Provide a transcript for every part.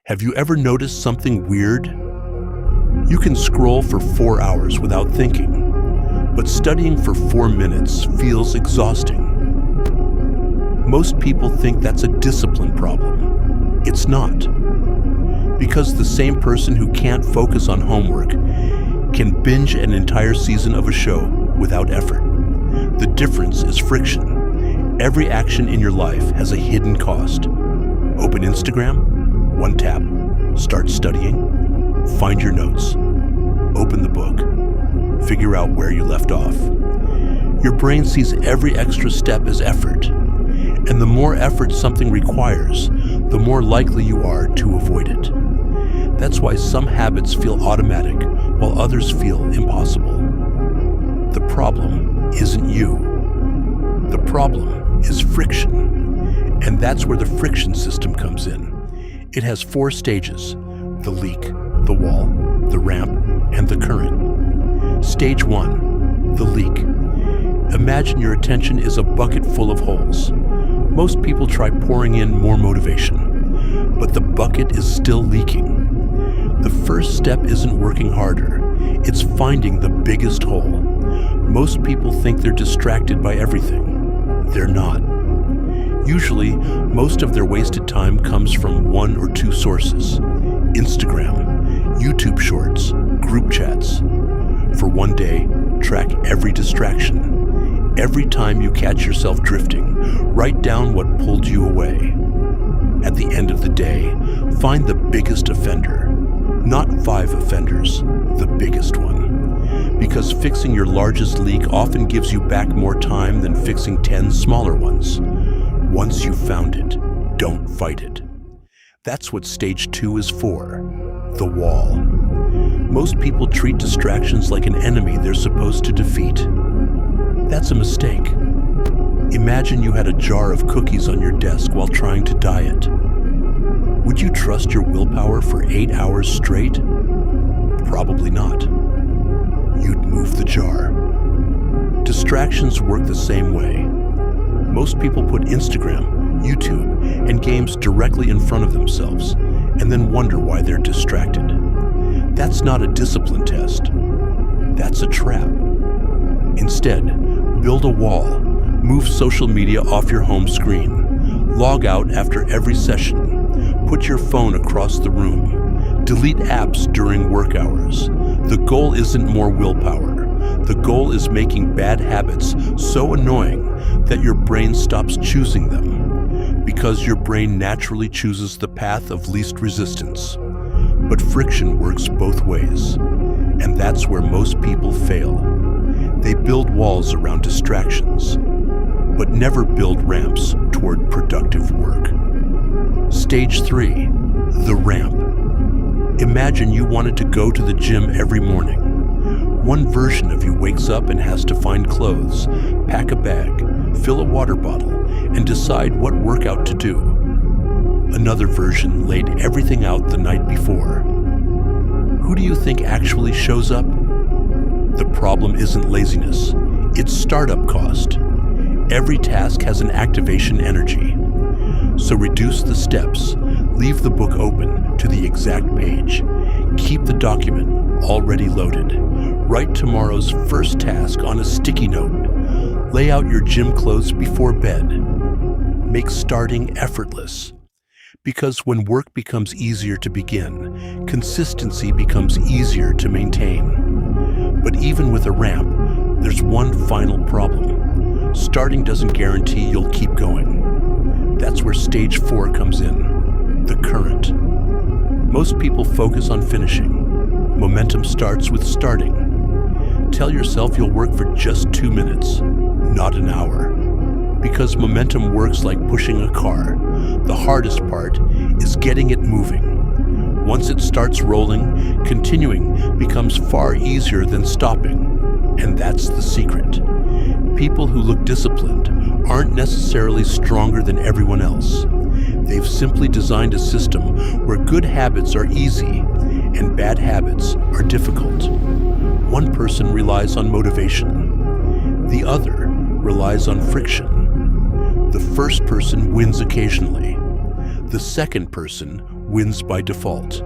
Have you ever noticed something weird? You can scroll for 4 hours without thinking, but studying for 4 minutes feels exhausting. Most people think that's a discipline problem. It's not. Because the same person who can't focus on homework can binge an entire season of a show without effort. The difference is friction. Every action in your life has a hidden cost. Open Instagram, one tap, start studying, find your notes, open the book, figure out where you left off. Your brain sees every extra step as effort, and the more effort something requires, the more likely you are to avoid it. That's why some habits feel automatic while others feel impossible. The problem isn't you. The problem is friction, and that's where the friction system comes in. It has 4 stages: the leak, the wall, the ramp, and the current. Stage 1, the leak. Imagine your attention is a bucket full of holes. Most people try pouring in more motivation, but the bucket is still leaking. The first step isn't working harder, it's finding the biggest hole. Most people think they're distracted by everything. They're not. Usually, most of their wasted time comes from 1 or 2 sources: Instagram, YouTube Shorts, group chats. For one day, track every distraction. Every time you catch yourself drifting, write down what pulled you away. At the end of the day, find the biggest offender. Not 5 offenders, the biggest one. Because fixing your largest leak often gives you back more time than fixing 10 smaller ones. Once you've found it, don't fight it. That's what stage 2 is for, the wall. Most people treat distractions like an enemy they're supposed to defeat. That's a mistake. Imagine you had a jar of cookies on your desk while trying to diet. Would you trust your willpower for 8 hours straight? Probably not. You'd move the jar. Distractions work the same way. Most people put Instagram, YouTube, and games directly in front of themselves and then wonder why they're distracted. That's not a discipline test. That's a trap. Instead, build a wall. Move social media off your home screen. Log out after every session. Put your phone across the room. Delete apps during work hours. The goal isn't more willpower. The goal is making bad habits so annoying that your brain stops choosing them, because your brain naturally chooses the path of least resistance. But friction works both ways, and that's where most people fail. They build walls around distractions, but never build ramps toward productive work. Stage 3, the ramp. Imagine you wanted to go to the gym every morning. One version of you wakes up and has to find clothes, pack a bag, fill a water bottle, and decide what workout to do. Another version laid everything out the night before. Who do you think actually shows up? The problem isn't laziness, it's startup cost. Every task has an activation energy. So reduce the steps, leave the book open to the exact page, keep the document already loaded, write tomorrow's first task on a sticky note, lay out your gym clothes before bed. Make starting effortless. Because when work becomes easier to begin, consistency becomes easier to maintain. But even with a ramp, there's one final problem. Starting doesn't guarantee you'll keep going. That's where stage 4 comes in, the current. Most people focus on finishing. Momentum starts with starting. Tell yourself you'll work for just 2 minutes, not an hour. Because momentum works like pushing a car. The hardest part is getting it moving. Once it starts rolling, continuing becomes far easier than stopping. And that's the secret. People who look disciplined aren't necessarily stronger than everyone else. They've simply designed a system where good habits are easy and bad habits are difficult. One person relies on motivation. The other relies on friction. The first person wins occasionally. The second person wins by default.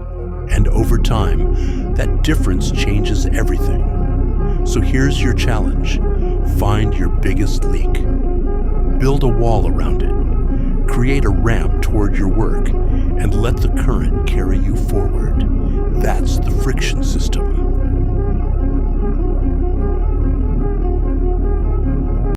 And over time, that difference changes everything. So here's your challenge. Find your biggest leak. Build a wall around it. Create a ramp toward your work and let the current carry you forward. That's the friction system.